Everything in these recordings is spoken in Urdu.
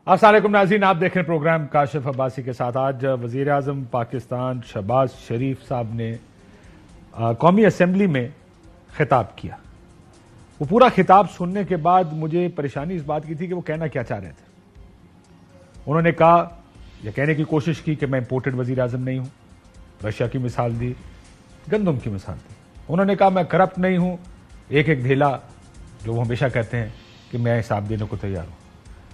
السلام علیکم ناظرین، آپ دیکھ رہے ہیں پروگرام کاشف عباسی کے ساتھ۔ آج وزیر اعظم پاکستان شہباز شریف صاحب نے قومی اسمبلی میں خطاب کیا۔ وہ پورا خطاب سننے کے بعد مجھے پریشانی اس بات کی تھی کہ وہ کہنا کیا چاہ رہے تھے۔ انہوں نے کہا یا کہنے کی کوشش کی کہ میں امپورٹڈ وزیر اعظم نہیں ہوں، رشیا کی مثال دی، گندم کی مثال دی۔ انہوں نے کہا میں کرپٹ نہیں ہوں، ایک ڈھیلا جو وہ ہمیشہ کہتے ہیں کہ میں حساب دینے کو تیار ہوں۔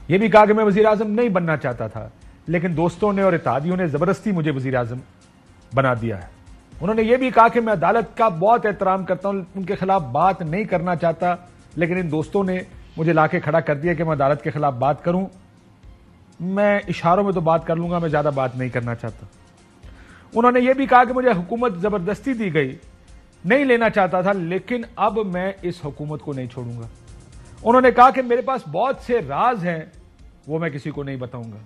یہ بھی کہا کہ میں وزیر اعظم نہیں بننا چاہتا تھا، لیکن دوستوں نے اور اتحادیوں نے زبردستی مجھے وزیر اعظم بنا دیا ہے۔ انہوں نے یہ بھی کہا کہ میں عدالت کا بہت احترام کرتا ہوں، ان کے خلاف بات نہیں کرنا چاہتا، لیکن ان دوستوں نے مجھے لا کے کھڑا کر دیا کہ میں عدالت کے خلاف بات کروں۔ میں اشاروں میں تو بات کر لوں گا، میں زیادہ بات نہیں کرنا چاہتا۔ انہوں نے یہ بھی کہا کہ مجھے حکومت زبردستی دی گئی، نہیں لینا چاہتا تھا، لیکن اب میں اس حکومت کو نہیں چھوڑوں گا۔ انہوں نے کہا کہ میرے پاس بہت سے راز ہیں، وہ میں کسی کو نہیں بتاؤں گا۔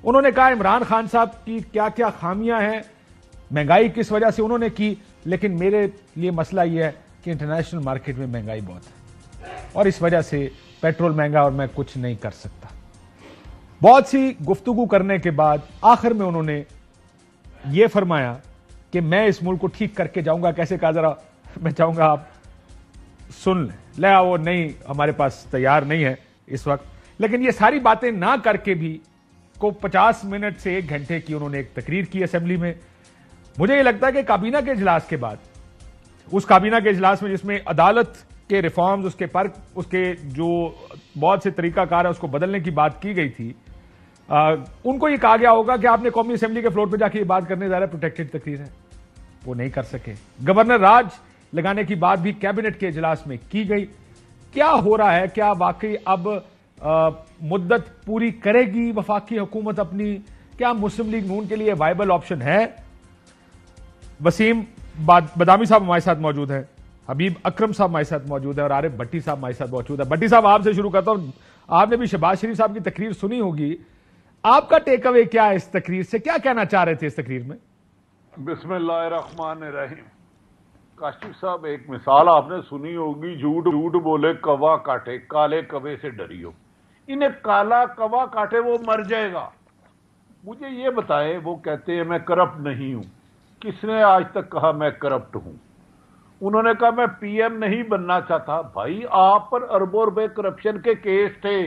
انہوں نے کہا عمران خان صاحب کی کیا کیا خامیاں ہیں، مہنگائی کس وجہ سے انہوں نے کی، لیکن میرے لیے مسئلہ یہ ہے کہ انٹرنیشنل مارکیٹ میں مہنگائی بہت ہے اور اس وجہ سے پیٹرول مہنگا اور میں کچھ نہیں کر سکتا۔ بہت سی گفتگو کرنے کے بعد آخر میں انہوں نے یہ فرمایا کہ میں اس ملک کو ٹھیک کر کے جاؤں گا۔ کیسے کہا، ذرا میں چاہوں گا آپ سن لیں۔ لیا وہ نہیں، ہمارے پاس تیار نہیں ہے اس وقت، لیکن یہ ساری باتیں نہ کر کے بھی کو 50 منٹ سے 1 گھنٹے کی انہوں نے ایک تقریر کی اسمبلی میں۔ مجھے یہ لگتا ہے کہ کابینہ کے اجلاس کے بعد، اس کابینہ کے اجلاس میں جس میں عدالت کے ریفارمز، اس کے جو بہت سے طریقہ کار ہے اس کو بدلنے کی بات کی گئی تھی، ان کو یہ کہا گیا ہوگا کہ آپ نے قومی اسمبلی کے فلور پہ جا کے یہ بات کرنے ظاہر پروٹیکٹڈ تقریر ہے، وہ نہیں کر سکے۔ گورنر راج لگانے کی بات بھی کیبنٹ کے اجلاس میں کی گئی۔ کیا ہو رہا ہے؟ کیا واقعی اب مدت پوری کرے گی وفاقی حکومت اپنی؟ کیا مسلم لیگ نون کے لیے وائبل آپشن ہے؟ وسیم بادامی صاحب ہمارے ساتھ موجود ہیں، حبیب اکرم صاحب ہمارے ساتھ موجود ہیں اور عارف بھٹی صاحب ہمارے ساتھ موجود ہیں۔ بھٹی صاحب آپ سے شروع کرتا ہوں، آپ نے بھی شہباز شریف صاحب کی تقریر سنی ہوگی، آپ کا ٹیک اوے کیا ہے اس تقریر سے؟ کیا کہنا چاہ رہے تھے اس تقریر میں؟ بسم اللہ الرحمن الرحیم۔ کاشف صاحب، ایک مثال آپ نے سنی ہوگی، جھوٹ بولے کوا کاٹے، کالے کوے سے ڈریو۔ انہیں کالا کوا کاٹے وہ مر جائے گا۔ مجھے یہ بتائے، وہ کہتے ہیں میں کرپٹ نہیں ہوں، کس نے آج تک کہا میں کرپٹ ہوں؟ انہوں نے کہا میں پی ایم نہیں بننا چاہتا۔ بھائی آپ پر اربوں روپے کرپشن کے کیس تھے،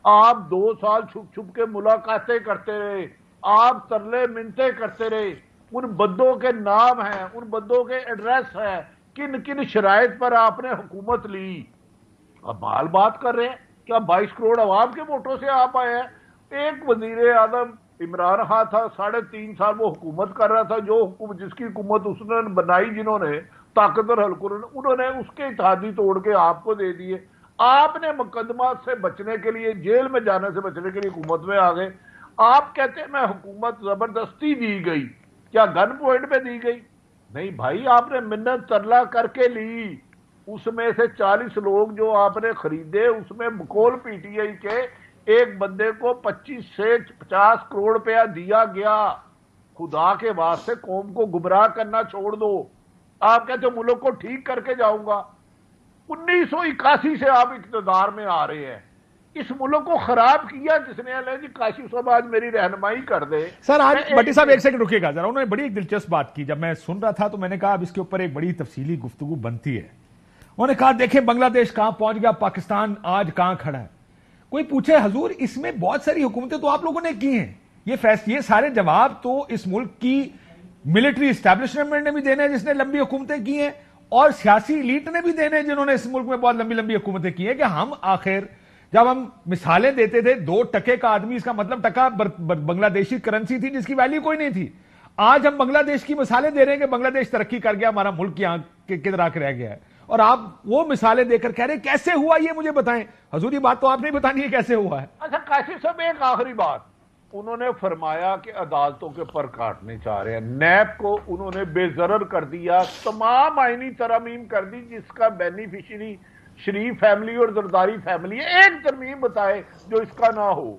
آپ 2 سال چھپ چھپ کے ملاقاتیں کرتے رہے، آپ ترلے منتیں کرتے رہے۔ ان بندوں کے نام ہیں، ان بندوں کے ایڈریس ہیں، کن کن شرائط پر آپ نے حکومت لی۔ اب مال بات کر رہے ہیں، کیا 22 کروڑ عوام کے ووٹوں سے آپ آئے ہیں؟ ایک وزیر اعظم عمران خان تھا، 3.5 سال وہ حکومت کر رہا تھا، جس کی حکومت اس نے بنائی، جنہوں نے طاقتور حلقوں، انہوں نے اس کے اتحادی توڑ کے آپ کو دے دیے۔ آپ نے مقدمات سے بچنے کے لیے، جیل میں جانے سے بچنے کے لیے حکومت میں آ گئے۔ آپ کہتے ہیں میں حکومت زبردستی دی گئی، کیا گن پوائنٹ پہ دی گئی؟ نہیں بھائی، آپ نے منت ترلا کر کے لی۔ اس میں سے 40 لوگ جو آپ نے خریدے، اس میں بقول پی ٹی آئی کے ایک بندے کو 25 سے 50 کروڑ روپیہ دیا گیا۔ خدا کے واسطے قوم کو گمراہ کرنا چھوڑ دو۔ آپ کہتے ہو ملک کو ٹھیک کر کے جاؤں گا۔ 1981 سے آپ اقتدار میں آ رہے ہیں، اس ملک کو خراب کیا کس نے؟ جی کاشف صاحب آج میری رہنمائی کر دے۔ سر آج بھٹی صاحب 1 سیکنڈ رکیے گا ذرا، انہوں نے بڑی ایک دلچسپ بات کی، جب میں سن رہا تھا تو میں نے کہا اب اس کے اوپر ایک بڑی تفصیلی گفتگو بنتی ہے۔ انہوں نے کہا دیکھیں بنگلہ دیش کہاں پہنچ گیا، پاکستان آج کہاں کھڑا ہے۔ کوئی پوچھے حضور اس میں بہت ساری حکومتیں تو آپ لوگوں نے کی ہیں، یہ سارے جواب تو اس ملک کی ملٹری اسٹیبلشمنٹ نے بھی دینے ہیں جس نے لمبی حکومتیں کی ہیں، اور سیاسی ایلیٹ نے بھی دینے ہیں جنہوں نے اس ملک میں بہت لمبی لمبی حکومتیں کی ہیں۔ کہ ہم آخر جب ہم مثالیں دیتے تھے 2 ٹکے کا آدمی، اس کا مطلب ٹکا بنگلہ دیشی کرنسی تھی جس کی ویلیو کوئی نہیں تھی۔ آج ہم بنگلہ دیش کی مثالیں دے رہے ہیں کہ بنگلہ دیش ترقی کر گیا، ہمارا ملک یہاں کدھر آ کے رہ گیا ہے، اور آپ وہ مثالیں دے کر کہہ رہے ہیں کیسے ہوا یہ مجھے بتائیں۔ حضور یہ بات تو آپ نہیں بتانی ہے کیسے ہوا ہے۔ اچھا کاشف صاحب، ایک آخری بات، انہوں نے فرمایا کہ عدالتوں کے پر کاٹنے چاہ رہے ہیں، نیب کو انہوں نے بے ضرر کر دیا، تمام آئینی ترامیم کر دی جس کا بینیفیشری شریف فیملی اور زرداری فیملی ہے۔ ایک ترمیم بتائے جو اس کا نہ ہو۔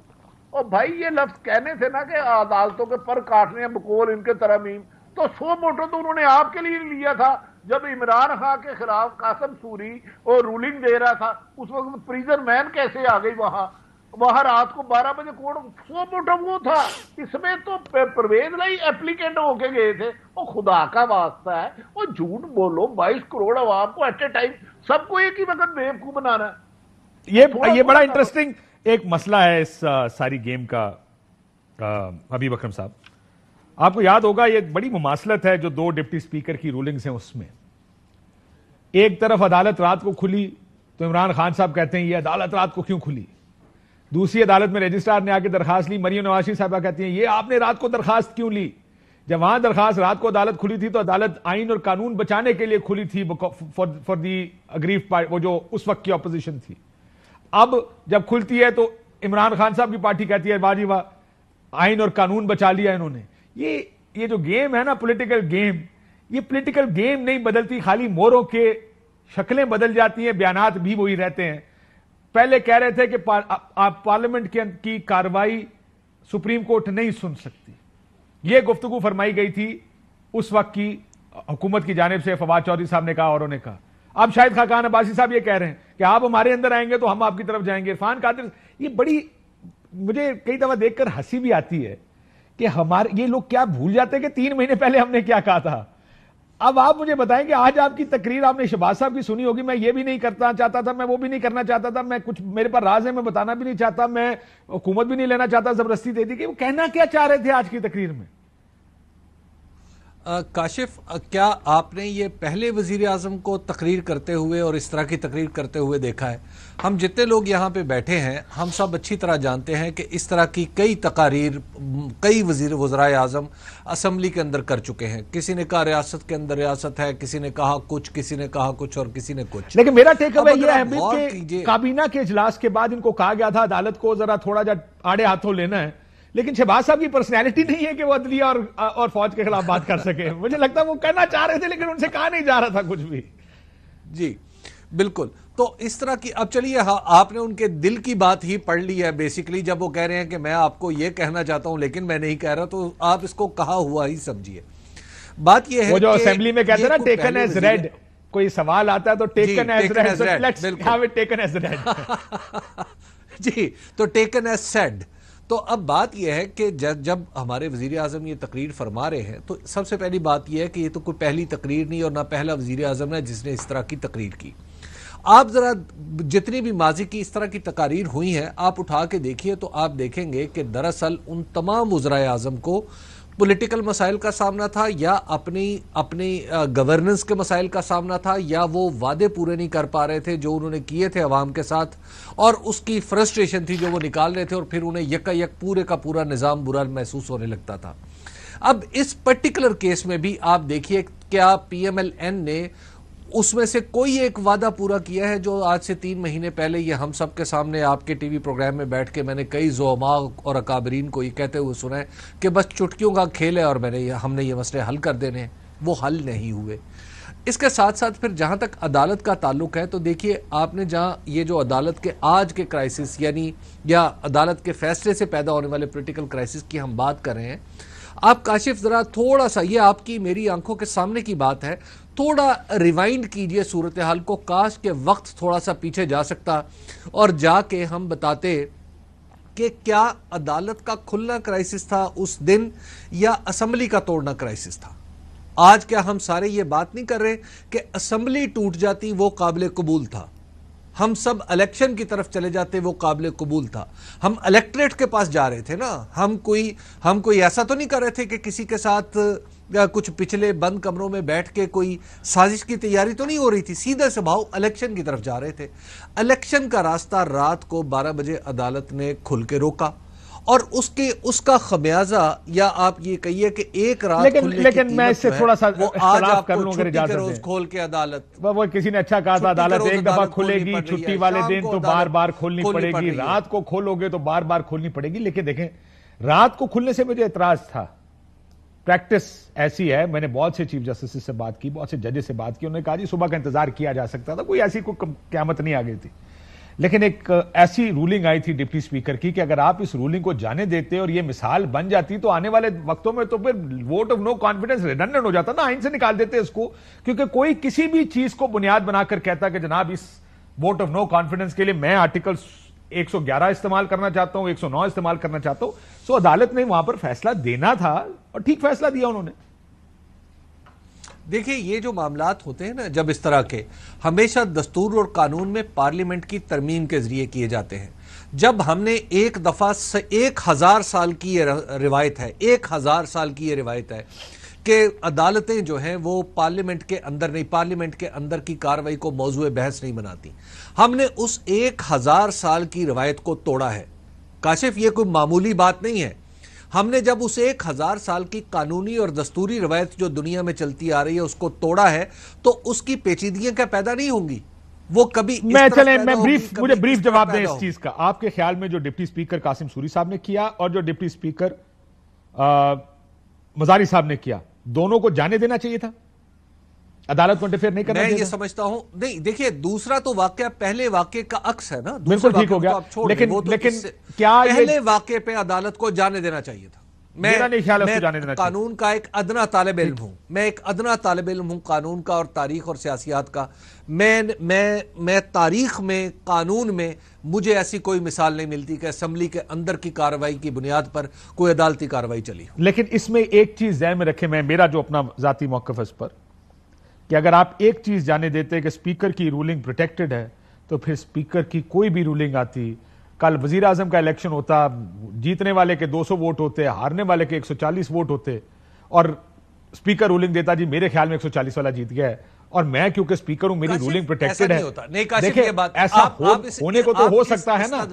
اور بھائی یہ لفظ کہنے تھے نا کہ عدالتوں کے پر کاٹنے ہیں بقول ان کے ترامیم، تو 100 موٹر تو انہوں نے آپ کے لیے لیا تھا جب عمران خان کے خلاف قاسم سوری اور رولنگ دے رہا تھا، اس وقت پریزن مین کیسے آ گئی وہاں؟ وہاں رات کو 12 بجے کوڑ سو موٹا وہ تھا، اس میں تو پرویز لائی ایپلیکینٹ ہو کے گئے تھے. وہ خدا کا واسطہ ہے، وہ جھوٹ بولو. 22 کروڑ عوام کو ایٹ اے ٹائم سب کو ایک ہی وقت بیوقوف بنانا ہے. یہ بڑا انٹرسٹنگ ایک مسئلہ ہے اس ساری گیم کا. حبیب اکرم صاحب، آپ کو یاد ہوگا یہ بڑی مماثلت ہے جو دو ڈپٹی سپیکر کی رولنگز ہیں. اس میں ایک طرف عدالت رات کو کھلی تو عمران خان صاحب کہتے ہیں یہ عدالت رات کو کیوں کھلی. دوسری عدالت میں رجسٹرار نے آ کے درخواست لی، مریم نواز صاحبہ کہتی ہیں یہ آپ نے رات کو درخواست کیوں لی. جب وہاں درخواست رات کو عدالت کھلی تھی تو عدالت آئین اور قانون بچانے کے لیے کھلی تھی فار دی اگریوڈ، وہ جو اس وقت کی اپوزیشن تھی. اب جب کھلتی ہے تو عمران خان صاحب کی پارٹی کہتی ہے واہ جی واہ آئین اور قانون بچا لیا انہوں نے. یہ جو گیم ہے نا پولیٹیکل گیم، یہ پولیٹیکل گیم نہیں بدلتی، خالی موروں کے شکلیں بدل جاتی ہیں، بیانات بھی وہی رہتے ہیں. پہلے کہہ رہے تھے کہ آپ پارلیمنٹ کی کارروائی سپریم کورٹ نہیں سن سکتی، یہ گفتگو فرمائی گئی تھی اس وقت کی حکومت کی جانب سے. فواد چودھری صاحب نے کہا، اوروں نے کہا. اب شاہد خاقان عباسی صاحب یہ کہہ رہے ہیں کہ آپ ہمارے اندر آئیں گے تو ہم آپ کی طرف جائیں گے. عرفان قادر، یہ بڑی مجھے کئی دفعہ دیکھ کر ہنسی بھی آتی ہے کہ یہ لوگ کیا بھول جاتے ہیں کہ 3 مہینے پہلے ہم نے کیا کہا تھا. اب آپ مجھے بتائیں کہ آج آپ کی تقریر آپ نے شہباز صاحب کی سنی ہوگی. میں یہ بھی نہیں کرنا چاہتا تھا، میں وہ بھی نہیں کرنا چاہتا تھا، میں کچھ میرے پاس راز ہے میں بتانا بھی نہیں چاہتا، میں حکومت بھی نہیں لینا چاہتا، زبردستی دے دی. کہ وہ کہنا کیا چاہ رہے تھے آج کی تقریر میں؟ کاشف، کیا آپ نے یہ پہلے وزیر اعظم کو تقریر کرتے ہوئے اور اس طرح کی تقریر کرتے ہوئے دیکھا ہے؟ ہم جتنے لوگ یہاں پہ بیٹھے ہیں ہم سب اچھی طرح جانتے ہیں کہ اس طرح کی کئی تقاریر کئی وزرائے اعظم اسمبلی کے اندر کر چکے ہیں. کسی نے کہا ریاست کے اندر ریاست ہے، کسی نے کہا کچھ، کسی نے کہا کچھ اور کسی نے کچھ. لیکن میرا ٹیک اوے یہ ہے کہ کابینہ کے اجلاس کے بعد ان کو کہا گیا تھا عدالت کو ذرا تھوڑا جا آڑے ہاتھوں لینا ہے، لیکن شہباز صاحب کی پرسنالٹی نہیں ہے کہ وہ عدلیہ اور فوج کے خلاف بات کر سکے. مجھے لگتا ہے وہ کہنا چاہ رہے تھے لیکن ان سے کہا نہیں جا رہا تھا کچھ بھی. جی بالکل. تو اس طرح کی اب چلیے آپ نے ان کے دل کی بات ہی پڑھ لی ہے بیسیکلی، جب وہ کہہ رہے ہیں کہ میں آپ کو یہ کہنا چاہتا ہوں لیکن میں نہیں کہہ رہا، تو آپ اس کو کہا ہوا ہی سمجھیے. بات یہ ہے وہ جو اسمبلی میں کہتے ہیں نا ٹیکن ایز ریڈ، کوئی سوال آتا ہے تو taken as read, let's have it taken as read. جی تو ٹیکن ایز سیڈ. تو اب بات یہ ہے کہ جب ہمارے وزیر اعظم یہ تقریر فرما رہے ہیں تو سب سے پہلی بات یہ ہے کہ یہ تو کوئی پہلی تقریر نہیں اور نہ پہلا وزیر اعظم ہے جس نے اس طرح کی تقریر کی. آپ ذرا جتنی بھی ماضی کی اس طرح کی تقاریر ہوئی ہیں آپ اٹھا کے دیکھیے تو آپ دیکھیں گے کہ دراصل ان تمام وزرائے اعظم کو پولیٹیکل مسائل کا سامنا تھا، یا اپنی گورننس کے مسائل کا سامنا تھا، یا وہ وعدے پورے نہیں کر پا رہے تھے جو انہوں نے کیے تھے عوام کے ساتھ، اور اس کی فرسٹریشن تھی جو وہ نکال رہے تھے، اور پھر انہیں یک پورے کا پورا نظام برا محسوس ہونے لگتا تھا. اب اس پرٹیکولر کیس میں بھی آپ دیکھیے کیا پی ایم ایل این نے اس میں سے کوئی ایک وعدہ پورا کیا ہے جو آج سے 3 مہینے پہلے یہ ہم سب کے سامنے آپ کے ٹی وی پروگرام میں بیٹھ کے میں نے کئی زعماء اور اکابرین کو یہ کہتے ہوئے سنا ہے کہ بس چٹکیوں کا کھیل ہے اور ہم نے یہ مسئلے حل کر دینے ہیں. وہ حل نہیں ہوئے. اس کے ساتھ ساتھ پھر جہاں تک عدالت کا تعلق ہے تو دیکھیے آپ نے جہاں یہ جو عدالت کے آج کے کرائسس یعنی یا عدالت کے فیصلے سے پیدا ہونے والے پولیٹیکل کرائسس کی ہم بات کر رہے ہیں. آپ کاشف ذرا تھوڑا سا، یہ آپ کی میری آنکھوں کے سامنے کی بات ہے، تھوڑا ریوائنڈ کیجئے صورتحال کو. کاش کے وقت تھوڑا سا پیچھے جا سکتا اور جا کے ہم بتاتے کہ کیا عدالت کا کھلنا کرائسس تھا اس دن یا اسمبلی کا توڑنا کرائسس تھا. آج کیا ہم سارے یہ بات نہیں کر رہے کہ اسمبلی ٹوٹ جاتی وہ قابل قبول تھا، ہم سب الیکشن کی طرف چلے جاتے وہ قابل قبول تھا، ہم الیکٹریٹ کے پاس جا رہے تھے نا، ہم کوئی ایسا تو نہیں کر رہے تھے کہ کسی کے ساتھ یا کچھ پچھلے بند کمروں میں بیٹھ کے کوئی سازش کی تیاری تو نہیں ہو رہی تھی، سیدھے سے بھاؤ الیکشن کی طرف جا رہے تھے. الیکشن کا راستہ رات کو 12 بجے عدالت نے کھل کے روکا اور اس کا خمیازہ یا آپ یہ کہیے کہ ایک رات کھلنے کی لیکن میں اس سے تھوڑا سا وہ آج اختلاف آپ کر کو لوں اگر چھٹی کے اجازت روز دیں. کھول کے عدالت، وہ کسی نے اچھا کہا تھا عدالت ایک دفعہ کھلے گی، چھٹی والے دن تو بار بار کھولنی پڑے گی، رات کو کھولو گے تو بار بار کھولنی پڑے گی. لیکن دیکھیں رات کو کھلنے سے مجھے اعتراض تھا. پریکٹس ایسی ہے، میں نے بہت سے چیف جسٹس سے بات کی، بہت سے ججز سے بات کی، انہوں نے کہا جی صبح کا انتظار کیا جا سکتا تھا، کوئی ایسی کوئی قیامت نہیں آ گئی تھی. لیکن ایک ایسی رولنگ آئی تھی ڈپٹی سپیکر کی کہ اگر آپ اس رولنگ کو جانے دیتے اور یہ مثال بن جاتی تو آنے والے وقتوں میں تو پھر vote of no confidence redundant ہو جاتا نا، آئین سے نکال دیتے اس کو. کیونکہ کوئی کسی بھی چیز کو بنیاد بنا کر کہتا کہ جناب اس ووٹ آف نو کانفیڈنس کے لیے میں آرٹیکل 111 استعمال کرنا چاہتا ہوں, 109 استعمال کرنا چاہتا ہوں. سو عدالت نے وہاں پر فیصلہ دینا تھا اور ٹھیک فیصلہ دیا انہوں نے. دیکھیں یہ جو معاملات ہوتے ہیں نا جب اس طرح کے, ہمیشہ دستور اور قانون میں پارلیمنٹ کی ترمیم کے ذریعے کیے جاتے ہیں. جب ہم نے ایک دفعہ 1000 سال کی یہ روایت ہے, 1000 سال کی یہ روایت ہے کہ عدالتیں جو ہیں وہ پارلیمنٹ کے اندر نہیں, پارلیمنٹ کے اندر کی کارروائی کو موضوع بحث نہیں بناتی. ہم نے اس 1000 سال کی روایت کو توڑا ہے. کاشف یہ کوئی معمولی بات نہیں ہے. ہم نے جب اس 1000 سال کی قانونی اور دستوری روایت جو دنیا میں چلتی آ رہی ہے اس کو توڑا ہے تو اس کی پیچیدگیاں کیا پیدا نہیں ہوں گی؟ وہ کبھی میں مجھے بریف جواب دیں اس چیز کا. آپ کے خیال میں جو ڈپٹی سپیکر قاسم سوری صاحب نے کیا اور جو ڈپٹی سپیکر مزاری صاحب نے کیا, دونوں کو جانے دینا چاہیے تھا؟ عدالت کو انٹرفیئر نہیں کرنا چاہیے؟ میں یہ سمجھتا ہوں نہیں. دیکھیے دوسرا تو واقعہ پہلے واقعے کا عکس ہے نا, بالکل ٹھیک ہو گیا, لیکن کیا پہلے واقعے پہ عدالت کو جانے دینا چاہیے تھا؟ میں قانون کا ایک ادنا طالب علم ہوں, میں ایک ادنا طالب علم ہوں قانون کا اور تاریخ اور سیاسیات کا. میں تاریخ میں, قانون میں مجھے ایسی کوئی مثال نہیں ملتی کہ اسمبلی کے اندر کی کارروائی کی بنیاد پر کوئی عدالتی کارروائی چلی. لیکن اس میں ایک چیز ذہن میں رکھیں, میرا جو اپنا ذاتی موقف ہے اس پر, کہ اگر آپ ایک چیز جانے دیتے کہ اسپیکر کی رولنگ پروٹیکٹڈ ہے تو پھر اسپیکر کی کوئی بھی رولنگ آتی, کل وزیر اعظم کا الیکشن ہوتا, جیتنے والے کے 200 ووٹ ہوتے, ہارنے والے کے 140 ووٹ ہوتے, اور اسپیکر رولنگ دیتا جی میرے خیال میں 140 والا جیت گیا ہے, اور میں کیونکہ اسپیکر ہوں میری رولنگ پروٹیکٹڈ ہے. دیکھیں ایسا ہونے کو تو ہو سکتا ہے نا,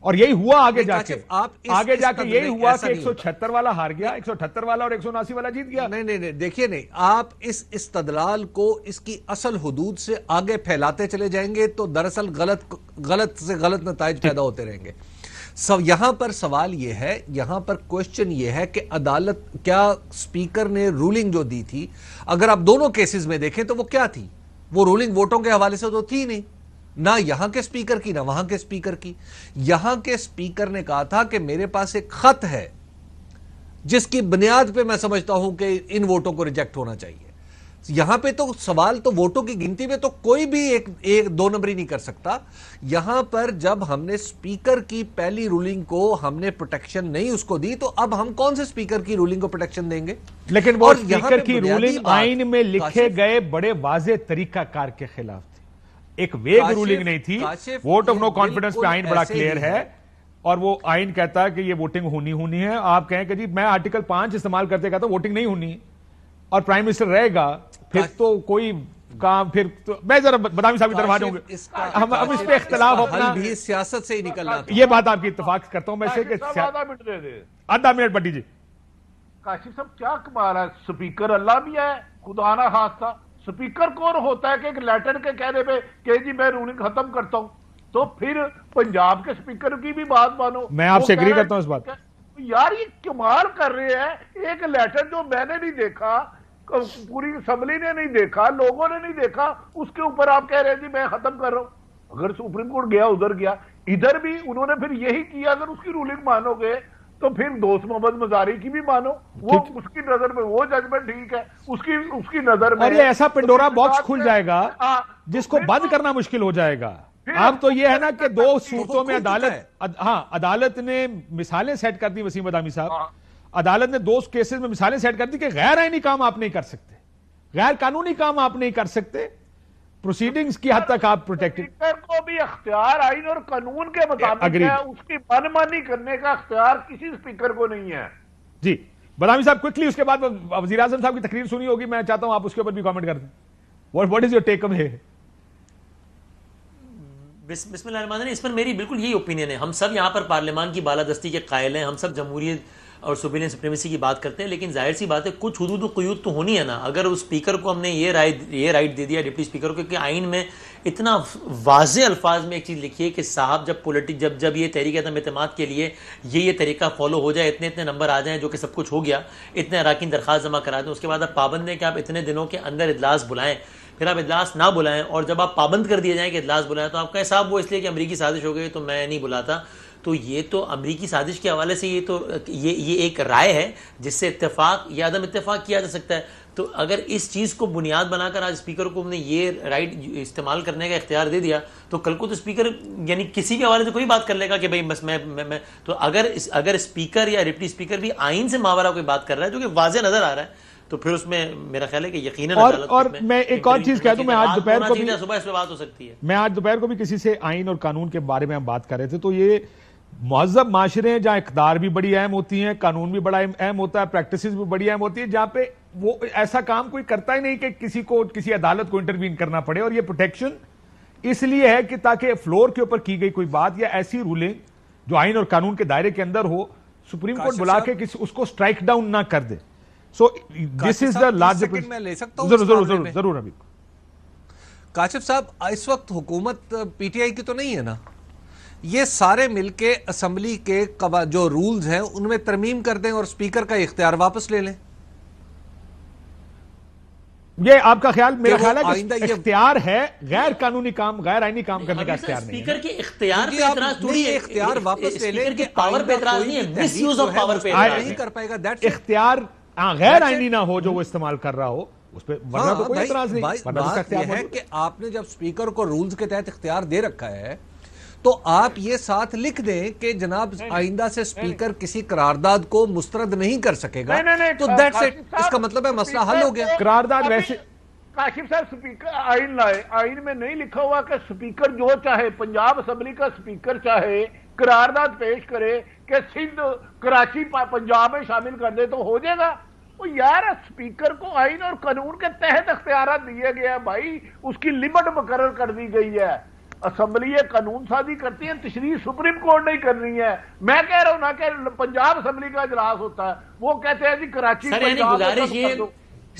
اور یہی ہوا آگے جا کے یہی ہوا کہ 176 والا ہار گیا, 178 والا اور 179 والا جیت گیا. نہیں دیکھیے نہیں, آپ اس استدلال کو اس کی اصل حدود سے آگے پھیلاتے چلے جائیں گے تو دراصل غلط سے غلط نتائج پیدا ہوتے رہیں گے. یہاں پر سوال یہ ہے, یہاں پر کوشچن یہ ہے کہ عدالت کیا اسپیکر نے رولنگ جو دی تھی, اگر آپ دونوں کیسز میں دیکھیں تو وہ کیا تھی؟ وہ رولنگ ووٹوں کے حوالے سے تو تھی نہیں, نہ یہاں کے اسپیکر کی نہ وہاں کے اسپیکر کی. یہاں کے اسپیکر نے کہا تھا کہ میرے پاس ایک خط ہے جس کی بنیاد پہ میں سمجھتا ہوں کہ ان ووٹوں کو ریجیکٹ ہونا چاہیے. یہاں پہ تو سوال تو ووٹوں کی گنتی میں تو کوئی بھی ایک دو نمبری نہیں کر سکتا. یہاں پر جب ہم نے اسپیکر کی پہلی رولنگ کو ہم نے پروٹیکشن نہیں اس کو دی, تو اب ہم کون سے اسپیکر کی رولنگ کو پروٹیکشن دیں گے؟ لیکن وہ اسپیکر کی رولنگ آئین میں لکھے گئے بڑے واضح طریقہ کار کے خلاف تھی, ایک ویگ رولنگ نہیں تھی. ووٹ آف نو کانفیڈنس پہ آئین بڑا کلیئر ہے, اور وہ آئین کہتا ہے کہ یہ ووٹنگ ہونی ہے. آپ کہیں کہ جی میں آرٹیکل 5 استعمال کرتے کہتا ہوں ووٹنگ نہیں ہونی اور پرائم منسٹر رہے گا, پھر تو کوئی کام, پھر تو میں ذرا بدامی صاحب کی طرف آ جاؤں گے. ہم اس پہ اختلاف اپنا بھی سیاست سے ہی نکلنا, یہ بات آپ کی اتفاق کرتا ہوں میں سے کہ آدھا منٹ بٹی جی. کاشف صاحب کیا کمال ہے, اسپیکر اللہ بھی ہے خدا نہ خاصہ. اسپیکر کون ہوتا ہے کہ ایک لیٹر کے کہنے پہ کہ جی میں رولنگ ختم کرتا ہوں, تو پھر پنجاب کے اسپیکر کی بھی بات مانو. میں آپ سے ایگری کرتا ہوں اس بات. یار یہ کمال کر رہے ہیں, ایک لیٹر جو میں نے نہیں دیکھا, پوری اسمبلی نے نہیں دیکھا, لوگوں نے نہیں دیکھا, اس کے اوپر آپ کہہ رہے ہیں جی میں ختم کر رہا ہوں. اگر سپریم کورٹ گیا ادھر گیا, ادھر بھی انہوں نے پھر یہی کیا. اگر اس کی رولنگ مانو گے تو پھر دوست محمد مزاری کی بھی مانو, وہ اس کی نظر میں وہ ججمنٹ ٹھیک ہے, اس کی نظر میں. اور یہ ایسا پنڈورا باکس کھل جائے گا جس کو بند کرنا مشکل ہو جائے گا. اب تو یہ ہے نا کہ 2 صورتوں میں عدالت نے مثالیں سیٹ کر دی. وسیم بدامی صاحب, عدالت نے 2 کیسز میں مثالیں سیٹ کر دی کہ غیر آئینی کام آپ نہیں کر سکتے, غیر قانونی کام آپ نہیں کر سکتے, پروسیڈنگز کی حد تک آپ پروٹیکٹڈ. اسپیکر کو بھی اختیار آئین اور قانون کے مطابق ہے, اس کی منمانی کرنے کا اختیار کسی اسپیکر کو نہیں ہے. جی بدامی صاحب کوئکلی, اس کے بعد وزیر اعظم صاحب کی تقریر سنی ہوگی, میں چاہتا ہوں آپ اس کے اوپر بھی کامنٹ کر دیں. واٹ از یور ٹیک اوے؟ بسم اللہ الرحمن الرحیم. اس پر میری بالکل یہی اوپینین ہے. ہم سب یہاں پر پارلیمان کی بالادستی کے قائل ہیں, ہم سب جمہوریت اور سوبرین سپریمیسی کی بات کرتے ہیں, لیکن ظاہر سی بات ہے کچھ حدود و قیود تو ہونی ہے نا. اگر اس اسپیکر کو ہم نے یہ رائٹ دے دیا, ڈپٹی اسپیکر کو, کہ آئین میں اتنا واضح الفاظ میں ایک چیز لکھی ہے کہ صاحب جب یہ تحریک عدم اعتماد کے لیے یہ طریقہ فالو ہو جائے, اتنے نمبر آ جائیں جو کہ سب کچھ ہو گیا, اتنے اراکین درخواست جمع کرا دیں, اس کے بعد آپ پابند ہیں کہ آپ اتنے دنوں کے اندر اجلاس بلائیں, پھر آپ اجلاس نہ بلائیں, اور جب آپ پابند کر دیے جائیں کہ اجلاس بلائیں تو آپ کہیں صاحب وہ اس لیے کہ امریکی سازش ہو گئی تو میں نہیں بلاتا. تو یہ تو امریکی سازش کے حوالے سے یہ ایک رائے ہے جس سے اتفاق یا عدم اتفاق کیا جا سکتا ہے. تو اگر اس چیز کو بنیاد بنا کر آج اسپیکر کو ہم نے یہ رائٹ استعمال کرنے کا اختیار دے دیا تو کل کو تو اسپیکر یعنی کسی بھی حوالے سے کوئی بات کر لے گا کہ بھائی بس میں تو اگر اسپیکر یا ڈپٹی اسپیکر بھی آئین سے ماورا کوئی بات کر رہا ہے جو کہ واضح نظر آ رہا ہے تو پھر اس میں میرا خیال ہے کہ یقیناً اور میں ایک اور چیز کہہ دوں، میں آج دوپہر کو بھی صبح اس پہ بات ہو سکتی ہے، میں آج دوپہر کو بھی کسی سے آئین اور قانون کے بارے میں ہم بات کر رہے تھے، تو یہ مہذب معاشرے ہیں جہاں اقدار بھی بڑی اہم ہوتی ہیں، قانون بھی بڑا اہم ہوتا ہے، پریکٹسز بھی بڑی اہم ہوتی ہے، جہاں پہ وہ ایسا کام کوئی کرتا ہی نہیں کہ کسی کو کسی عدالت کو انٹروین کرنا پڑے. اور یہ پروٹیکشن اس لیے ہے کہ تاکہ فلور کے اوپر کی گئی کوئی بات یا ایسی رولنگ جو آئین اور قانون کے دائرے کے اندر ہو سپریم کورٹ بلا کے اس کو سٹرائک ڈاؤن نہ کر دے. سو دس از دا لارجر. میں لے سکتا ہوں ضرور ضرور ابھی. کاشف صاحب اس وقت حکومت پی ٹی آئی کی تو نہیں ہے نا؟ یہ سارے مل کے اسمبلی کے جو رولز ہیں ان میں ترمیم کر دیں اور اسپیکر کا اختیار واپس لے لیں. یہ آپ کا خیال؟ میرا خیال ہے کہ اختیار ہے غیر قانونی کام غیر آئینی کام کرنے کا اختیار نہیں ہے. اسپیکر کے اختیار پہ اعتراض تھوڑی ہے، اختیار واپس لے لیں کہ پاور پہ اعتراض نہیں ہے، مس یوز آف پاور پہ اعتراض نہیں کر پائے گا. اختیار غیر آئینی نہ ہو جو وہ استعمال کر رہا ہو اس پہ ورنہ تو کوئی اعتراض نہیں. بات یہ ہے کہ آپ نے جب اسپیکر کو رولز کے تحت اختیار دے رکھا ہے تو آپ یہ ساتھ لکھ دیں کہ جناب آئندہ سے اسپیکر کسی قرارداد کو مسترد نہیں کر سکے گا. تو دیٹس اٹ. اس کا مطلب ہے مسئلہ حل ہو گیا. قرارداد ویسے کاشف صاحب اسپیکر آئین لائے، آئین میں نہیں لکھا ہوا کہ اسپیکر جو چاہے پنجاب اسمبلی کا اسپیکر چاہے قرارداد پیش کرے کہ سندھ کراچی پنجاب میں شامل کر دے تو ہو جائے گا. وہ یار اسپیکر کو آئین اور قانون کے تحت اختیارات دیے گئے ہیں بھائی، اس کی لمٹ مقرر کر دی گئی ہے. اسمبلی قانون سازی کرتی ہے، تشریح سپریم کورٹ نہیں کرنی ہے. میں کہہ رہا ہوں نا کہ پنجاب اسمبلی کا اجلاس ہوتا ہے، وہ کہتے ہیں جی کراچی گزارش یہ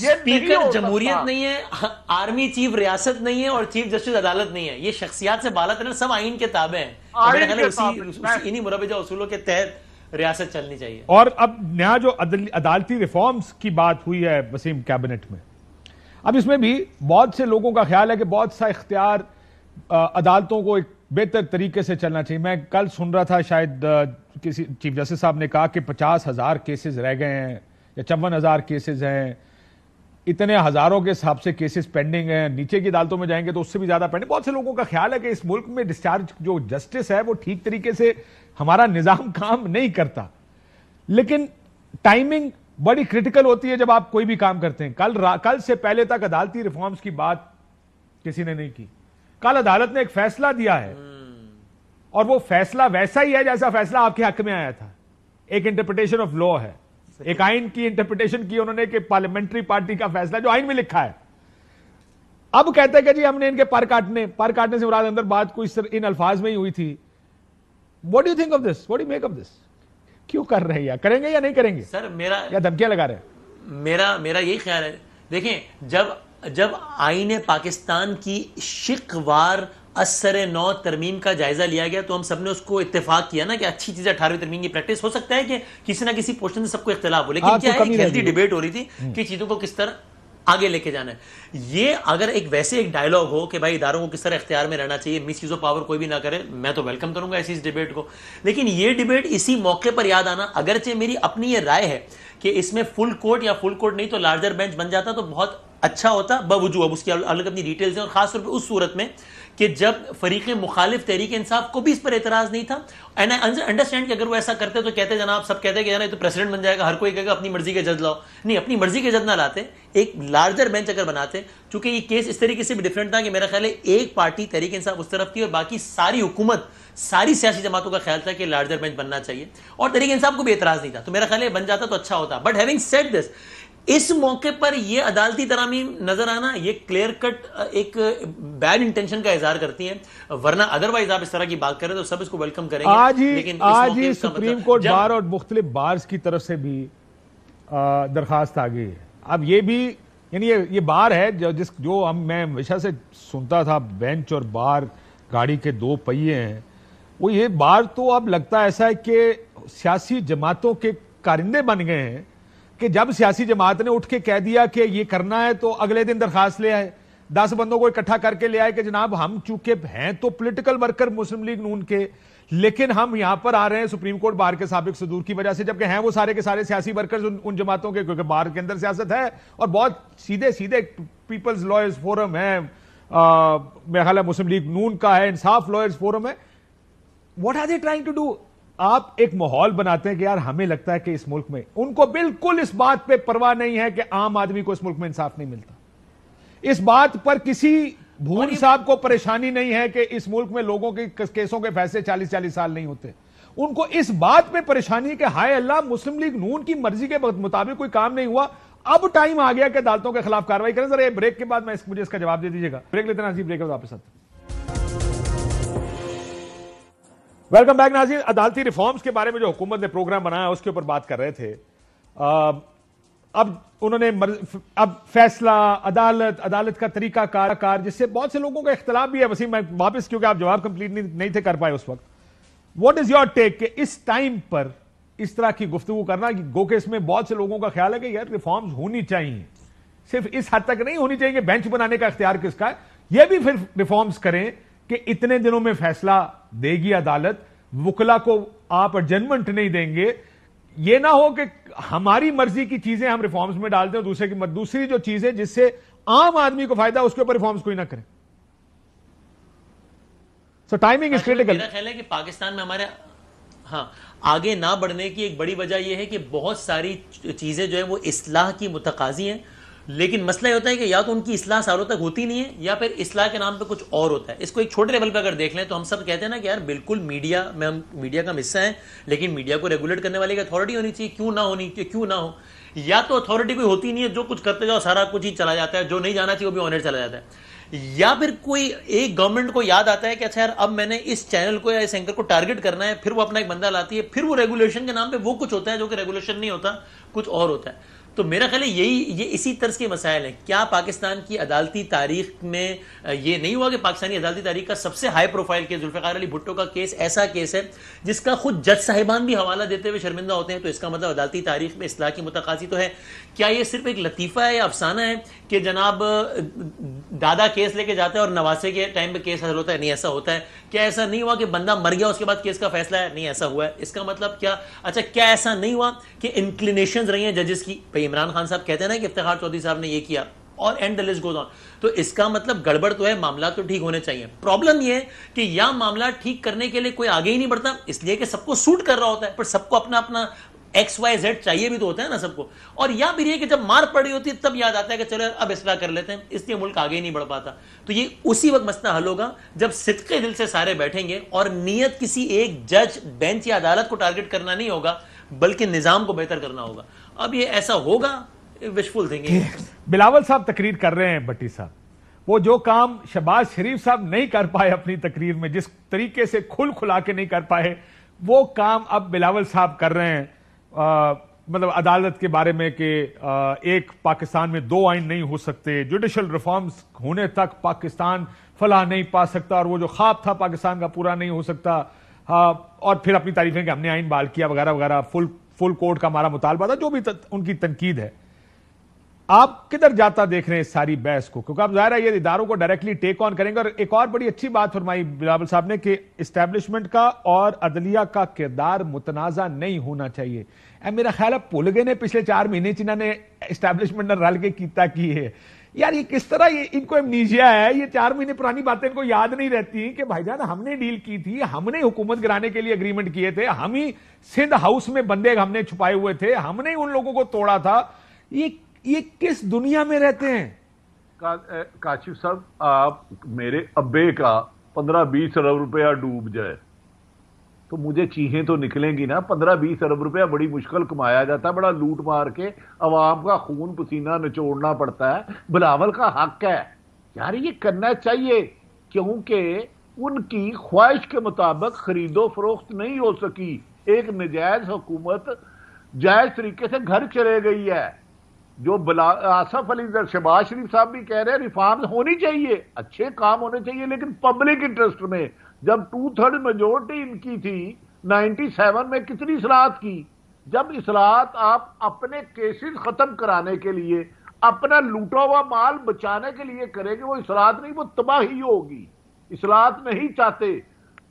اسپیکر جمہوریت نہیں ہے، آرمی چیف ریاست نہیں ہے اور چیف جسٹس عدالت نہیں ہے. یہ شخصیات سے بالا تر سب آئین کے تابع ہیں. انہی مربجہ اصولوں کے تحت ریاست چلنی چاہیے. اور اب نیا جو عدالتی ریفارمز کی بات ہوئی ہے وسیم کیبنٹ میں، اب اس میں بھی بہت سے لوگوں کا خیال ہے کہ بہت سا اختیار عدالتوں کو ایک بہتر طریقے سے چلنا چاہیے. میں کل سن رہا تھا شاید کسی چیف جسٹس صاحب نے کہا کہ 50,000 کیسز رہ گئے ہیں یا 54,000 کیسز ہیں، اتنے ہزاروں کے حساب سے کیسز پینڈنگ ہیں. نیچے کی عدالتوں میں جائیں گے تو اس سے بھی زیادہ پینڈنگ. بہت سے لوگوں کا خیال ہے کہ اس ملک میں ڈسچارج جو جسٹس ہے وہ ٹھیک طریقے سے ہمارا نظام کام نہیں کرتا. لیکن ٹائمنگ بڑی کرٹیکل ہوتی ہے جب آپ کوئی بھی کام کرتے ہیں. کل سے پہلے تک عدالتی ریفارمز کی بات کسی نے نہیں کی. کل عدالت نے ایک فیصلہ دیا ہے اور وہ فیصلہ ویسا ہی ہے جیسا فیصلہ آپ کے حق میں آیا تھا. ایک انٹرپریٹیشن آف لا ہے، ایک آئین کی انٹرپریٹیشن کی انہوں نے کہ پارلیمنٹری پارٹی کا فیصلہ جو آئین میں لکھا ہے. اب کہتے ہیں کہ جی ہم نے ان کے پر کاٹنے سے مراد اندر بات کوئی ان الفاظ میں ہی ہوئی تھی. What do you think of this? What do you make of this? کیوں کر رہے ہیں یا کریں گے یا نہیں کریں گے سر؟ میرا یا دھمکیاں لگا رہے ہیں؟ میرا یہی خیال ہے. دیکھیں جب آئین پاکستان کی شقوار اثر نو ترمیم کا جائزہ لیا گیا تو ہم سب نے اس کو اتفاق کیا نا کہ اچھی چیز ہے 18ویں ترمیم کی پریکٹس. ہو سکتا ہے کہ کسی نہ کسی پورشن سے سب کو اختلاف ہو، لیکن کیا ہے ایک ہیلتھی ڈیبیٹ ہو رہی تھی کہ چیزوں کو کس طرح آگے لے کے جانا ہے. یہ اگر ایک ڈائیلاگ ہو کہ بھائی اداروں کو کس طرح اختیار میں رہنا چاہیے، مس یوز آف پاور کوئی بھی نہ کرے، میں تو ویلکم کروں گا ایسی اس ڈیبیٹ کو. لیکن یہ ڈیبیٹ اسی موقع پر یاد آنا، اگرچہ میری اپنی یہ رائے ہے کہ اس میں فل کورٹ یا فل کورٹ نہیں تو لارجر بینچ بن جاتا تو بہت اچھا ہوتا، باوجود اب اس کی الگ اپنی ڈیٹیلز ہیں، اور خاص طور پہ اس صورت میں کہ جب فریق مخالف تحریک انصاف کو بھی اس پر اعتراض نہیں تھا. اینڈ آئی انڈرسٹینڈ کہ اگر وہ ایسا کرتے تو کہتے جناب سب کہتے کہ یہ تو پریسیڈنٹ بن جائے گا، ہر کوئی کہے گا اپنی مرضی کے جج لاؤ. نہیں، اپنی مرضی کے جج نہ لاتے، ایک لارجر بینچ اگر بناتے. چونکہ یہ کیس اس طریقے سے بھی ڈفرینٹ تھا کہ میرا خیال ہے ایک پارٹی تحریک انصاف اس طرف تھی اور باقی ساری حکومت ساری سیاسی جماعتوں کا خیال تھا کہ لارجر بینچ بننا چاہیے اور تحریک انصاف کو بھی اعتراض نہیں تھا. تو میرا خیال ہے بن جاتا تو اچھا ہوتا. بٹ ہیونگ سیڈ دس، اس موقع پر یہ عدالتی ترامیم نظر آنا یہ کلیئر کٹ ایک بیڈ انٹینشن کا اظہار کرتی ہیں، ورنہ ادروائز آپ اس طرح کی بات کریں تو سب اس کو ویلکم کریں گے. لیکن آج ہی سپریم کورٹ بار اور مختلف بارز کی طرف سے بھی درخواست آ گئی ہے. اب یہ بھی یعنی یہ بار ہے جو میں ہمیشہ سے سنتا تھا، بینچ اور بار گاڑی کے دو پہیے ہیں. وہ یہ بار تو اب لگتا ایسا ہے کہ سیاسی جماعتوں کے کارندے بن گئے ہیں کہ جب سیاسی جماعت نے اٹھ کے کہہ دیا کہ یہ کرنا ہے تو اگلے دن درخواست لے آئے، 10 بندوں کو اکٹھا کر کے لے آئے کہ جناب ہم چونکہ ہیں تو پولیٹیکل ورکر مسلم لیگ نون کے، لیکن ہم یہاں پر آ رہے ہیں سپریم کورٹ بار کے سابق صدور کی وجہ سے، جبکہ ہیں وہ سارے کے سارے سیاسی ورکرز ان جماعتوں کے، کیونکہ بار کے اندر سیاست ہے اور بہت سیدھے سیدھے پیپلز لائرز فورم ہے، میرا خیال ہے مسلم لیگ نون کا ہے، انصاف لائرز فورم ہے. What are they trying to do? آپ ایک ماحول بناتے ہیں کہ یار ہمیں لگتا ہے کہ اس ملک میں، ان کو بالکل اس بات پہ پرواہ نہیں ہے کہ عام آدمی کو اس ملک میں انصاف نہیں ملتا. اس بات پر کسی بھون صاحب کو پریشانی نہیں ہے کہ اس ملک میں لوگوں کے کیسوں کے فیصلے 40 سال نہیں ہوتے. ان کو اس بات پہ پریشانی ہے کہ ہائے اللہ مسلم لیگ نون کی مرضی کے مطابق کوئی کام نہیں ہوا، اب ٹائم آ گیا کہ عدالتوں کے خلاف کارروائی کریں. ذرا بریک کے بعد مجھے اس کا جواب دے دیجیے گا. بریک لیتے ہیں ناظرین، بریک کے بعد واپس آتے ہیں. ویلکم بیک ناظرین. عدالتی ریفارمز کے بارے میں جو حکومت نے پروگرام بنایا اس کے اوپر بات کر رہے تھے. اب انہوں نے اب فیصلہ، عدالت کا طریقہ کار جس سے بہت سے لوگوں کا اختلاف بھی ہے. وسیم میں واپس، کیونکہ آپ جواب کمپلیٹ نہیں تھے کر پائے اس وقت، واٹ از یور ٹیک کہ اس ٹائم پر اس طرح کی گفتگو کرنا، گو کہ اس میں بہت سے لوگوں کا خیال ہے کہ یار ریفارمز ہونی چاہیے، صرف اس حد تک نہیں ہونی چاہیے کہ بینچ بنانے کا اختیار کس کا ہے، یہ بھی پھر ریفارمز کریں کہ اتنے دنوں میں فیصلہ دے گی عدالت، وکلا کو آپ ایڈجرنمنٹ نہیں دیں گے. یہ نہ ہو کہ ہماری مرضی کی چیزیں ہم ریفارمز میں ڈال دیں، دوسری جو چیزیں جس سے عام آدمی کو فائدہ اس کے اوپر ریفارمز کوئی نہ کریں. سو ٹائمنگ از کریٹیکل. میرا خیال ہے کہ پاکستان میں ہمارے آگے نہ بڑھنے کی ایک بڑی وجہ یہ ہے کہ بہت ساری چیزیں جو ہیں وہ اصلاح کی متقاضی ہیں، لیکن مسئلہ یہ ہوتا ہے کہ یا تو ان کی اصلاح سالوں تک ہوتی نہیں ہے یا پھر اصلاح کے نام پہ کچھ اور ہوتا ہے. اس کو ایک چھوٹے لیول پہ اگر دیکھ لیں تو ہم سب کہتے ہیں نا کہ یار بالکل میڈیا میں، ہم میڈیا کا حصہ ہیں، لیکن میڈیا کو ریگولیٹ کرنے والی ایک اتھارٹی ہونی چاہیے. کیوں نہ ہو؟ یا تو اتھارٹی کوئی ہوتی نہیں ہے، جو کچھ کرتے جاؤ سارا کچھ ہی چلا جاتا ہے، جو نہیں جانا چاہیے وہ بھی آن ایئر چلا جاتا ہے. یا پھر کوئی ایک گورنمنٹ کو یاد آتا ہے کہ اچھا یار اب میں نے اس چینل کو یا اس اینکر کو ٹارگٹ کرنا ہے، پھر وہ اپنا ایک بندہ لاتی ہے، پھر وہ ریگولیشن کے نام پہ وہ کچھ ہوتا ہے جو کہ ریگولیشن نہیں ہوتا، کچھ اور ہوتا ہے. تو میرا خیال ہے یہ اسی طرز کے مسائل ہیں. کیا پاکستان کی عدالتی تاریخ میں یہ نہیں ہوا کہ پاکستانی عدالتی تاریخ کا سب سے high profile case Zulfiqar Ali Bhutto کا کیس ایسا کیس ہے جس کا خود جج صاحبان بھی حوالہ دیتے ہوئے شرمندہ ہوتے ہیں؟ تو اس کا مطلب عدالتی تاریخ میں اصلاح کی متقاضی تو ہے. کیا یہ صرف ایک لطیفہ ہے یا افسانہ ہے کہ جناب دادا کیس لے کے جاتا ہے اور نواسے کے ٹائم پہ کیس حل ہوتا ہے؟ نہیں ایسا ہوتا ہے. کیا ایسا نہیں ہوا کہ بندہ مر گیا اس کے بعد کیس کا فیصلہ ہے؟ نہیں ایسا ہوا ہے. اس کا مطلب کیا؟ اچھا کیا ایسا نہیں ہوا کہ انکلینیشنز رہی ہیں ججز کی؟ بھائی عمران خان صاحب کہتے ہیں نا کہ افتخار چودھری صاحب نے یہ کیا، اور and the list goes on. تو اس کا مطلب گڑبڑ تو ہے، معاملات تو ٹھیک ہونے چاہیے. پرابلم یہ ہے کہ یا معاملات ٹھیک کرنے کے لیے کوئی آگے ہی نہیں بڑھتا، اس لیے کہ سب کو سوٹ کر رہا ہوتا ہے، پر سب کو اپنا اپنا ایکس وائی زیڈ چاہیے بھی تو ہوتا ہے نا سب کو. اور یا پھر یہ کہ جب مار پڑی ہوتی ہے تب یاد آتا ہے کہ چلو اب اصلاح کر لیتے ہیں، اس لیے ملک آگے ہی نہیں بڑھ پاتا. تو یہ اسی وقت مسئلہ حل ہوگا جب صدقے دل سے سارے بیٹھیں گے اور نیت کسی ایک جج، بینچ یا عدالت کو ٹارگٹ کرنا نہیں ہوگا بلکہ نظام کو بہتر کرنا ہوگا. اب یہ ایسا ہوگا، وشفل تھنکنگ. بلاول صاحب تقریر کر رہے ہیں، بٹی صاحب وہ جو کام شہباز شریف صاحب نہیں کر پائے اپنی تقریر میں، جس طریقے سے کھلا کے نہیں کر پائے، وہ کام اب بلاول صاحب کر رہے ہیں. مطلب عدالت کے بارے میں کہ ایک پاکستان میں 2 آئین نہیں ہو سکتے، جوڈیشل ریفارمز ہونے تک پاکستان فلاح نہیں پا سکتا، اور وہ جو خواب تھا پاکستان کا پورا نہیں ہو سکتا. اور پھر اپنی تعریفیں کہ ہم نے آئین بحال کیا وغیرہ وغیرہ، فل کورٹ کا ہمارا مطالبہ تھا، جو بھی ان کی تنقید ہے. آپ کدھر جاتا دیکھ رہے ہیں اس ساری بحث کو؟ کیونکہ آپ ظاہر ہے یہ اداروں کو ڈائریکٹلی ٹیک آن کریں گے. اور ایک اور بڑی اچھی بات فرمائی بلاول صاحب نے کہ اسٹیبلشمنٹ کا اور عدلیہ کا کردار متنازع نہیں ہونا چاہیے. میرا خیال ہے بھول گئے نے پچھلے 4 مہینے جنہوں نے اسٹیبلشمنٹ رل کے کیتا کی ہے. یار یہ کس طرح یہ ان کو امنیشیا ہے، یہ 4 مہینے پرانی باتیں ان کو یاد نہیں رہتی کہ بھائی جان ہم نے ڈیل کی تھی، ہم نے حکومت گرانے کے لیے اگریمنٹ کیے تھے، ہم ہی سندھ ہاؤس میں بندے ہم نے چھپائے ہوئے تھے، ہم نے ان لوگوں کو توڑا تھا. یہ کس دنیا میں رہتے ہیں؟ کاشف صاحب، آپ میرے ابے کا 15-20 ارب روپیہ ڈوب جائے تو مجھے چیخیں تو نکلیں گی نا. 15-20 ارب روپیہ بڑی مشکل کمایا جاتا ہے، بڑا لوٹ مار کے عوام کا خون پسینہ نچوڑنا پڑتا ہے. بلاول کا حق ہے یار یہ کرنا چاہیے، کیونکہ ان کی خواہش کے مطابق خرید و فروخت نہیں ہو سکی. ایک نجائز حکومت جائز طریقے سے گھر چلے گئی ہے. جو آصف علی شہباز شریف صاحب بھی کہہ رہے ہیں ریفارمز ہونی چاہیے، اچھے کام ہونے چاہیے، لیکن پبلک انٹرسٹ میں. جب 2/3 میجورٹی ان کی تھی 97 میں کتنی اصلاحات کی. جب اصلاحات آپ اپنے کیسز ختم کرانے کے لیے، اپنا لوٹا ہوا مال بچانے کے لیے کریں گے، وہ اصلاحات نہیں، وہ تباہی ہوگی. اصلاحات نہیں چاہتے.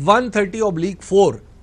130/4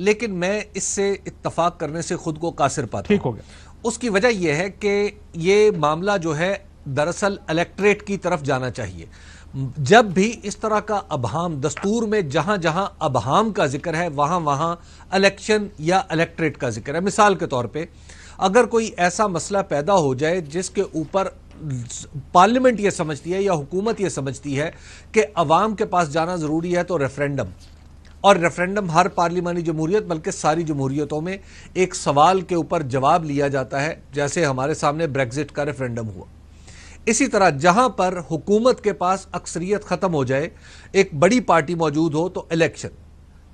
لیکن میں اس سے اتفاق کرنے سے خود کو قاصر پاتا ہوں. ٹھیک ہو گیا. اس کی وجہ یہ ہے کہ یہ معاملہ جو ہے دراصل الیکٹریٹ کی طرف جانا چاہیے. جب بھی اس طرح کا ابہام دستور میں جہاں جہاں ابہام کا ذکر ہے وہاں وہاں الیکشن یا الیکٹریٹ کا ذکر ہے. مثال کے طور پہ اگر کوئی ایسا مسئلہ پیدا ہو جائے جس کے اوپر پارلیمنٹ یہ سمجھتی ہے یا حکومت یہ سمجھتی ہے کہ عوام کے پاس جانا ضروری ہے تو ریفرینڈم، اور ریفرینڈم ہر پارلیمانی جمہوریت بلکہ ساری جمہوریتوں میں ایک سوال کے اوپر جواب لیا جاتا ہے، جیسے ہمارے سامنے بریگزٹ کا ریفرینڈم ہوا. اسی طرح جہاں پر حکومت کے پاس اکثریت ختم ہو جائے، ایک بڑی پارٹی موجود ہو تو الیکشن،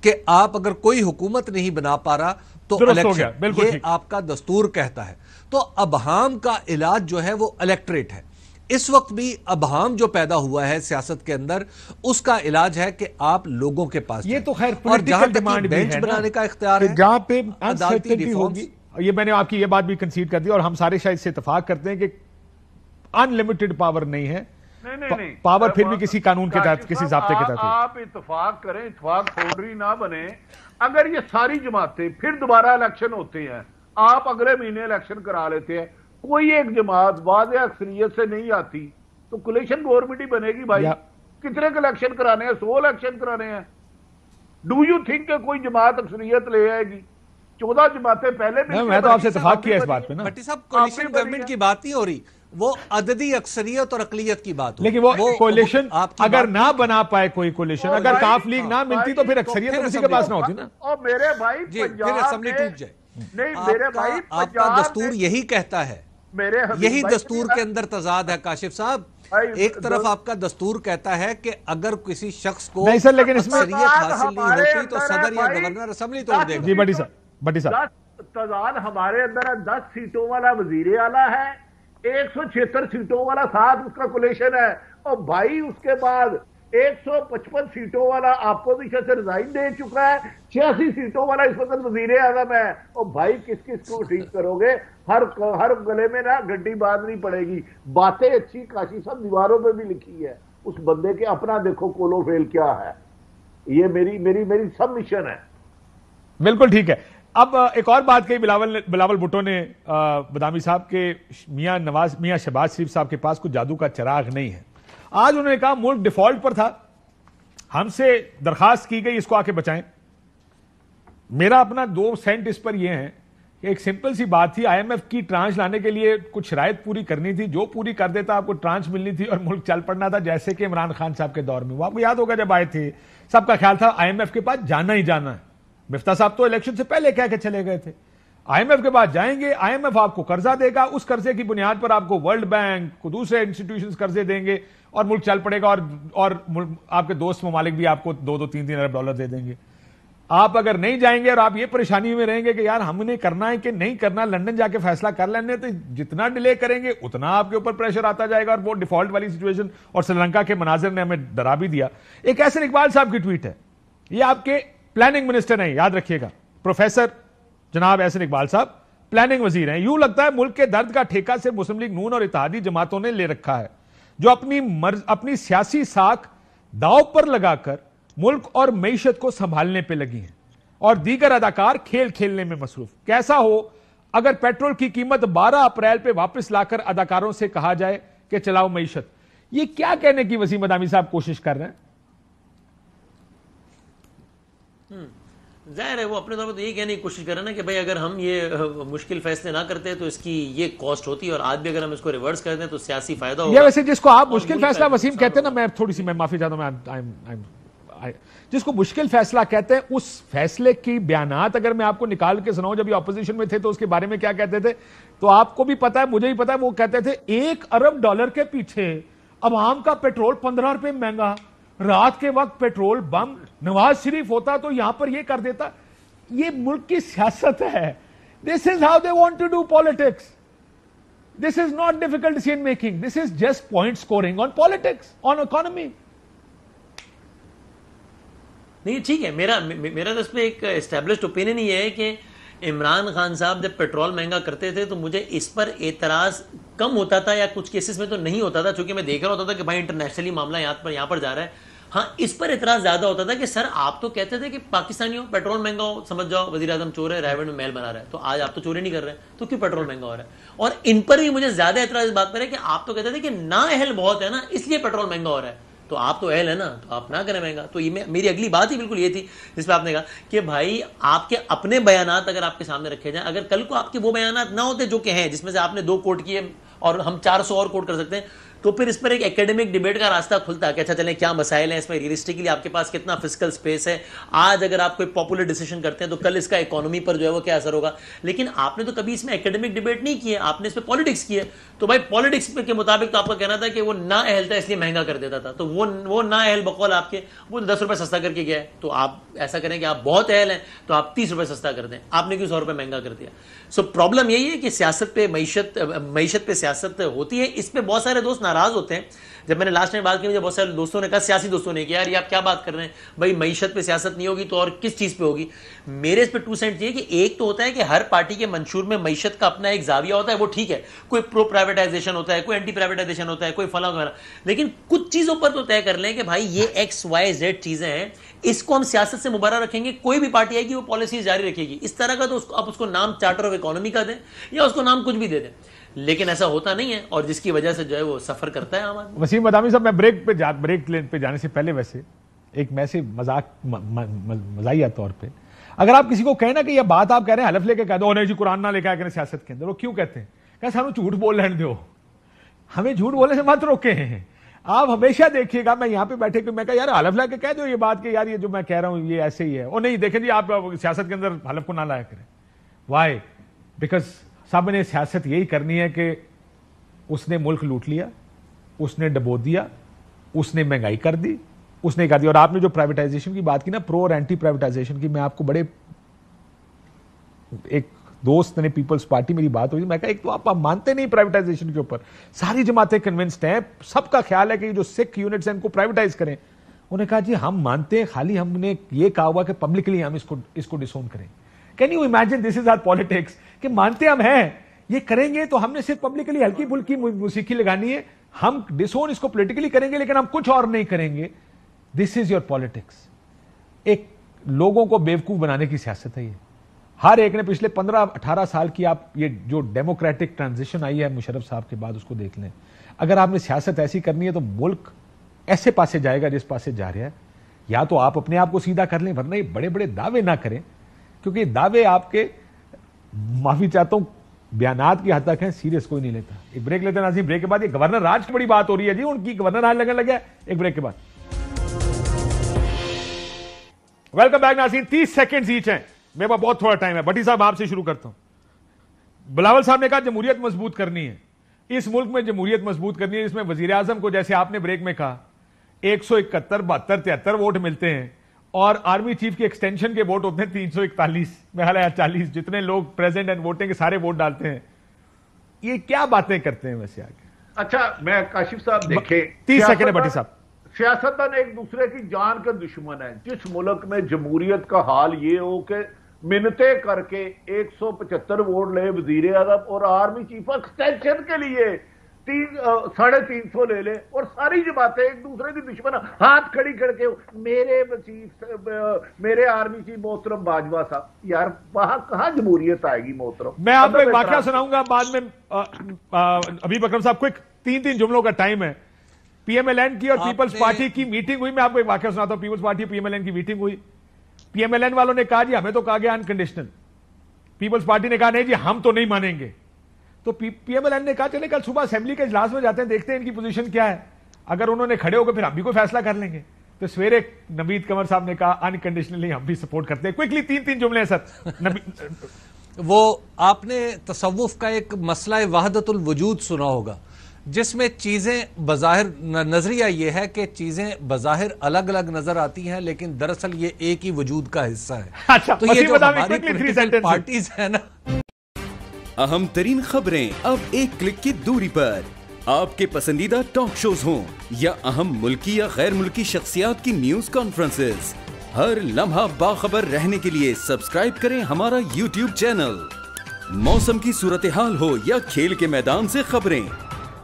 کہ آپ اگر کوئی حکومت نہیں بنا پا رہا تو الیکشن، یہ آپ کا دستور کہتا ہے. تو ابہام کا علاج جو ہے وہ الیکٹریٹ ہے. اس وقت بھی ابہام جو پیدا ہوا ہے سیاست کے اندر، اس کا علاج ہے کہ آپ لوگوں کے پاس یہ تو خیر اور جہاں تک بینچ بنانے کا اختیار ہے، جہاں پہ انسرٹنٹی ہوگی، یہ میں نے آپ کی یہ بات بھی کنسیڈ کر دی اور ہم سارے شاید سے اتفاق کرتے ہیں کہ ان لمیٹڈ پاور نہیں ہے. پاور پھر بھی کسی قانون کے تحت، کسی ضابطے کے تحت. آپ اتفاق کریں، اتفاق فوڈری نہ بنے. اگر یہ ساری جماعتیں پھر دوبارہ الیکشن ہوتے ہیں، آپ اگلے مہینے الیکشن کرا لیتے ہیں، کوئی ایک جماعت واضح اکثریت سے نہیں آتی تو کولیشن گورنمنٹ ہی بنے گی. بھائی کتنے کے الیکشن کرانے ہیں؟ 100 الیکشن کرانے ہیں. ڈو یو تھنک کہ کوئی جماعت اکثریت لے آئے گی؟ 14 جماعتیں پہلے بھی. میں تو آپ سے اتفاق کیا اس بات پہ نا. بٹی صاحب کولیشن گورنمنٹ کی بات نہیں ہو رہی، وہ عددی اکثریت اور اقلیت کی بات. لیکن وہ کولیشن اگر نہ بنا پائے کوئی کولیشن، اگر کاف لیگ نہ ملتی تو پھر اکثریت کسی کے پاس نہ ہوتی نا. اور میرے بھائی پھر اسمبلی ٹوٹ جائے. نہیں میرے بھائی، آپ کا دستور یہی کہتا ہے، یہی دستور کے اندر تضاد ہے کاشف صاحب. ایک طرف آپ کا دستور کہتا ہے کہ اگر کسی شخص کو نہیں سر، لیکن اس میں اکثریت حاصل نہیں ہوتی تو صدر یا گورنر اسمبلی توڑ دے گا. جی بٹی صاحب تضاد ہمارے اندر 10 سیٹوں والا وزیر اعلیٰ ہے، 176 سیٹوں والا ساتھ اس کا کولیشن ہے، اور بھائی اس کے بعد 155 سیٹوں والا اپوزیشن سے ریزائن دے چکا ہے، 86 سیٹوں والا اس وقت وزیر اعظم ہے. اور بھائی کس کس کو ٹھیک کرو گے؟ ہر گلے میں نا گڈی باندھنی پڑے گی. باتیں اچھی کاشی صاحب دیواروں پہ بھی لکھی ہے، اس بندے کے اپنا دیکھو کولو فیل کیا ہے. یہ میری سب مشن ہے. بالکل ٹھیک ہے. اب ایک اور بات کہی بلاول بھٹو نے بادامی صاحب کے میاں شہباز شریف صاحب کے پاس کوئی جادو کا چراغ نہیں ہے. آج انہوں نے کہا ملک ڈیفالٹ پر تھا، ہم سے درخواست کی گئی اس کو آ کے بچائیں. میرا اپنا 2 سینٹ اس پر یہ ہیں کہ ایک سمپل سی بات تھی، آئی ایم ایف کی ٹرانچ لانے کے لیے کچھ شرائط پوری کرنی تھی، جو پوری کر دیتا آپ کو ٹرانچ ملنی تھی اور ملک چل پڑنا تھا. جیسے کہ عمران خان صاحب کے دور میں وہ آپ کو یاد ہوگا جب آئے تھے، سب کا خیال تھا آئی ایم ایف کے پاس جانا ہی جانا ہے. مفتاح صاحب تو الیکشن سے پہلے کہہ کے چلے گئے تھے آئی ایم ایف کے بعد جائیں گے، آئی ایم ایف آپ کو قرضہ دے گا، اس قرضے کی بنیاد پر آپ کو ورلڈ بینک کو دوسرے انسٹیٹیوشنز قرضے دیں گے اور ملک چل پڑے گا، اور آپ کے دوست ممالک بھی آپ کو 2-3 ارب ڈالر دے دیں گے. آپ اگر نہیں جائیں گے اور آپ یہ پریشانی میں رہیں گے کہ یار ہم نے کرنا ہے کہ نہیں کرنا، لندن جا کے فیصلہ کر لینے، تو جتنا ڈیلے کریں گے اتنا آپ کے اوپر پریشر آتا جائے گا. اور وہ ڈیفالٹ والی سچویشن اور سری لنکا کے مناظر نے ہمیں ڈرا بھی دیا. ایک احسن اقبال صاحب کی ٹویٹ ہے، یہ آپ کے پلاننگ منسٹر ہیں، یاد رکھیے گا، پروفیسر جناب احسن اقبال صاحب پلاننگ وزیر ہیں. یوں لگتا ہے ملک کے درد کا ٹھیکہ سے مسلم لیگ نون اور اتحادی جماعتوں نے لے رکھا ہے، جو اپنی سیاسی ساکھ داؤ پر لگا کر ملک اور معیشت کو سنبھالنے پہ لگی ہیں اور دیگر اداکار کھیل کھیلنے میں مصروف. کیسا ہو اگر پیٹرول کی قیمت 12 اپریل پہ واپس لا کر اداکاروں سے کہا جائے کہ چلاؤ معیشت. یہ کیا کہنے کی وسیم بادامی صاحب کوشش کر رہے ہیں؟ ظاہر ہے وہ اپنے طور پر یہ کہنے کی کوشش کر رہے ہیں نا کہ بھائی اگر ہم یہ مشکل فیصلے نہ کرتے تو اس کی یہ کاسٹ ہوتی ہے، اور آج بھی اگر ہم اس کو ریورس کرتے ہیں تو سیاسی فائدہ ہوگا. یہ ویسے جس کو آپ مشکل فیصلہ وسیم کہتے ہیں نا، میں تھوڑی سی میں معافی چاہتا ہوں، جس کو مشکل فیصلہ کہتے ہیں اس فیصلے کی بیانات اگر میں آپ کو نکال کے سناؤں، جب یہ اپوزیشن میں تھے تو اس کے بارے میں کیا کہتے تھے، تو آپ کو بھی پتا ہے مجھے بھی پتا ہے. وہ کہتے تھے 1 ارب ڈالر کے پیچھے عوام کا پیٹرول 15 روپے مہنگا، رات کے وقت پیٹرول بم، نواز شریف ہوتا تو یہاں پر یہ کر دیتا. یہ ملک کی سیاست ہے. This is how they want to do politics. This is not difficult decision making. This is just point scoring on politics, on economy. نہیں ٹھیک ہے، میرا تو اس پہ ایک اسٹیبلشڈ اوپینین یہ ہے کہ عمران خان صاحب جب پیٹرول مہنگا کرتے تھے تو مجھے اس پر اعتراض کم ہوتا تھا، یا کچھ کیسز میں تو نہیں ہوتا تھا، چونکہ میں دیکھ رہا ہوتا تھا کہ بھائی انٹرنیشنلی معاملہ یہاں پر جا رہا ہے. ہاں اس پر اعتراض زیادہ ہوتا تھا کہ سر آپ تو کہتے تھے کہ پاکستانیوں پیٹرول مہنگا ہو سمجھ جاؤ وزیر اعظم چور ہے رائے میں محل بنا رہا ہے, تو آج آپ تو چوری نہیں کر رہے تو کیوں پیٹرول مہنگا ہو رہا ہے؟ اور ان پر بھی مجھے زیادہ اعتراض اس بات پر ہے کہ آپ تو کہتے تھے کہ نا اہل بہت ہے نا اس لیے پیٹرول مہنگا ہو رہا ہے, تو آپ تو اہل ہے نا تو آپ نہ کریں مہنگا. تو یہ میری اگلی بات ہی بالکل یہ تھی جس پہ آپ نے کہا کہ بھائی آپ کے اپنے بیانات اگر آپ کے سامنے رکھے جائیں, اگر کل کو آپ کے وہ بیانات نہ ہوتے جو کہ ہیں جس میں سے آپ نے 2 کوٹ کیے اور ہم 400 اور کوٹ کر سکتے ہیں, تو پھر اس پر ایک ایکیڈمک ڈیبیٹ کا راستہ کھلتا ہے کہ اچھا چلیں کیا مسائل ہیں اس میں, ریئلسٹکلی آپ کے پاس کتنا فسکل سپیس ہے, آج اگر آپ کوئی پاپولر ڈیسیژن کرتے ہیں تو کل اس کا اکانومی پر جو ہے وہ کیا اثر ہوگا. لیکن آپ نے تو کبھی اس میں ایکیڈمک ڈیبیٹ نہیں کی ہے, آپ نے اس پہ پالیٹکس کی ہے. تو بھائی پالیٹکس کے مطابق تو آپ کا کہنا تھا کہ وہ نا اہل تھا اس لیے مہنگا کر دیتا تھا, تو وہ نا اہل بقول آپ کے وہ 10 روپے سستا کر کے گیا ہے. تو آپ ایسا کریں کہ آپ بہت اہل ہیں تو آپ 30 روپے سستا کر دیں, آپ نے کیوں 100 روپے مہنگا کر دیا. سو پرابلم یہی ہے کہ سیاست پہ معیشت پہ سیاست ہوتی ہے. اس پہ بہت سارے دوست ناراض ہوتے ہیں. جب میں نے لاسٹ ٹائم بات کی مجھے بہت سارے دوستوں نے کہا, سیاسی دوستوں نے کہا یار یہ آپ کیا بات کر رہے ہیں بھائی, معیشت پہ سیاست نہیں ہوگی تو اور کس چیز پہ ہوگی. میرے اس پہ 2 سینٹ یہ کہ ایک تو ہوتا ہے کہ ہر پارٹی کے منشور میں معیشت کا اپنا ایک زاویہ ہوتا ہے, وہ ٹھیک ہے, کوئی پرو پرائیویٹائزیشن ہوتا ہے, کوئی اینٹی پرائیویٹائزیشن ہوتا ہے, کوئی فلاں وغیرہ, لیکن کچھ چیزوں پر تو طے کر لیں کہ بھائی یہ XYZ چیزیں ہیں, اس کو ہم سیاست سے مبارہ رکھیں گے. کوئی بھی پارٹی آئے گی وہ پالیسیز جاری رکھے گی. اس طرح کا تو آپ اس کو نام چارٹر آف اکانومی کا دیں یا اس کو نام کچھ بھی دے دیں, لیکن ایسا ہوتا نہیں ہے, اور جس کی وجہ سے جو ہے وہ سفر کرتا ہے عام آدمی. وسیم بادامی صاحب, میں بریک پہ جانے سے پہلے ویسے ایک میسج مزاحیہ طور پہ, اگر آپ کسی کو کہیں نا کہ یہ بات آپ کہہ رہے ہیں حلف لے کے کہہ دو نہیں جی قرآن نہ لے کے آیا کریں سیاست کے اندر, وہ کیوں کہتے ہیں کہ ہمیں جھوٹ بول رہنے دو, ہمیں جھوٹ بولنے سے مت روکے ہیں. آپ ہمیشہ دیکھیے گا, میں یہاں پہ بیٹھے کہ میں کہا یار حلف لے کے کہہ دو یہ بات کہ یار یہ جو میں کہہ رہا ہوں یہ ایسے ہی ہے, اور نہیں دیکھیں جی آپ سیاست کے اندر حلف کو نہ لایا کریں. وائی؟ بیکاز صاحب نے سیاست یہی کرنی ہے کہ اس نے ملک لوٹ لیا, اس نے ڈبو دیا, اس نے مہنگائی کر دی, اس نے کر دی. اور آپ نے جو پرائیویٹائزیشن کی بات کی نا, پرو اور اینٹی پرائیویٹائزیشن کی, میں آپ کو بڑے ایک دوست نے پیپلز پارٹی میری بات ہوئی, میں کہا ایک تو آپ مانتے نہیں پرائیویٹائزیشن کے اوپر, ساری جماعتیں کنونسڈ ہیں, سب کا خیال ہے کہ جو سکھ یونٹس ہیں ان کو پرائیویٹائز کریں. انہوں نے کہا جی ہم مانتے ہیں, خالی ہم نے یہ کہا ہوا کہ پبلکلی ہم اس کو ڈسون کریں. Can you imagine this is our politics کہ مانتے ہم ہیں یہ کریں گے تو ہم نے صرف پبلکلی ہلکی پھلکی موسیقی لگانی ہے, ہم ڈسون اس کو پولیٹیکلی کریں گے لیکن ہم کچھ اور نہیں کریں گے. دس از یور پالیٹکس. ایک لوگوں کو بیوقوف بنانے کی سیاست ہے یہ. ہر ایک نے پچھلے 15-18 سال کی آپ یہ جو ڈیموکریٹک ٹرانزیشن آئی ہے مشرف صاحب کے بعد اس کو دیکھ لیں. اگر آپ نے سیاست ایسی کرنی ہے تو ملک ایسے پاسے جائے گا جس پاسے جا رہا ہے. یا تو آپ اپنے آپ کو سیدھا کر لیں, ورنہ یہ بڑے بڑے دعوے نہ کریں, کیونکہ دعوے آپ کے, معافی چاہتا ہوں, بیانات کی حد تک ہیں, سیریس کوئی نہیں لیتا. ایک بریک لیتے ہیں ناظرین, بریک کے بعد یہ گورنر راج کی بڑی بات ہو رہی ہے جی, ان کی گورنر راج لگنے لگا. ایک بریک کے بعد ویلکم بیک ناظرین. 30 سیکنڈز ایچ ہیں, میرے پاس بہت تھوڑا ٹائم ہے. بٹی صاحب آپ سے شروع کرتا ہوں. بلاول صاحب نے کہا جمہوریت مضبوط کرنی ہے, اس ملک میں جمہوریت مضبوط کرنی ہے, اس میں وزیر اعظم کو جیسے آپ نے بریک میں کہا 171, 72, 73 ووٹ ملتے ہیں, اور آرمی چیف کی ایکسٹینشن کے ووٹ ہوتے ہیں 341 میں 40, جتنے لوگ پریزنٹ اینڈ ووٹنگ کے سارے ووٹ ڈالتے ہیں. یہ کیا باتیں کرتے ہیں ویسے آگے؟ اچھا میں کاشف صاحب دیکھیں, 30 سیکنڈ ہے بٹی صاحب. سیاستدان ایک دوسرے کی جان کا دشمن ہے. جس ملک میں جمہوریت کا حال یہ ہو کہ منتیں کر کے 175 ووٹ لے وزیر اعظم اور آرمی چیف ایکسٹینشن کے لیے 350 لے لے, اور ساری جماعتیں ایک دوسرے کی دشمن ہاتھ کھڑی کر کے میرے آرمی چیف محترم باجوہ صاحب, یار وہاں کہاں جمہوریت آئے گی محترم؟ میں آپ کو ایک واقعہ سناؤں گا بعد میں. ابھی اکرم صاحب کو 3 جملوں کا ٹائم ہے. پی ایم ایل این کی اور پیپلز پارٹی کی میٹنگ ہوئی, میں آپ کو ایک واقعہ سناتا ہوں. People's Party P M L N کی میٹنگ ہوئی, پی ایم ایل این والوں نے کہا جی ہمیں تو کہا گیا انکنڈیشنل, پیپلز پارٹی نے کہا نہیں جی ہم تو نہیں مانیں گے. تو پی ایم ایل این نے کہا چلے کل صبح اسمبلی کے اجلاس میں جاتے ہیں, دیکھتے ہیں ان کی پوزیشن کیا ہے, اگر انہوں نے کھڑے ہو گئے پھر ہم بھی کوئی فیصلہ کر لیں گے. تو سویرے نوید قمر صاحب نے کہا انکنڈیشنلی ہم بھی سپورٹ کرتے ہیں. کوئکلی 3 جملے ہیں سر. وہ آپ نے تصوف کا ایک مسئلہ وحدت الوجود سنا ہوگا, جس میں چیزیں بظاہر, نظریہ یہ ہے کہ چیزیں بظاہر الگ الگ نظر آتی ہیں لیکن دراصل یہ ایک ہی وجود کا حصہ ہے. اچھا, تو یہ جو ہماری پولیٹیکل پارٹیز ہیں نا, اہم ترین خبریں اب ایک کلک کی دوری پر. آپ کے پسندیدہ ٹاک شوز ہوں یا اہم ملکی یا غیر ملکی شخصیات کی نیوز کانفرنسز, ہر لمحہ باخبر رہنے کے لیے سبسکرائب کریں ہمارا یوٹیوب چینل. موسم کی صورتحال ہو یا کھیل کے میدان سے خبریں,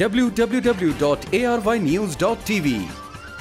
www.arYnews.tv।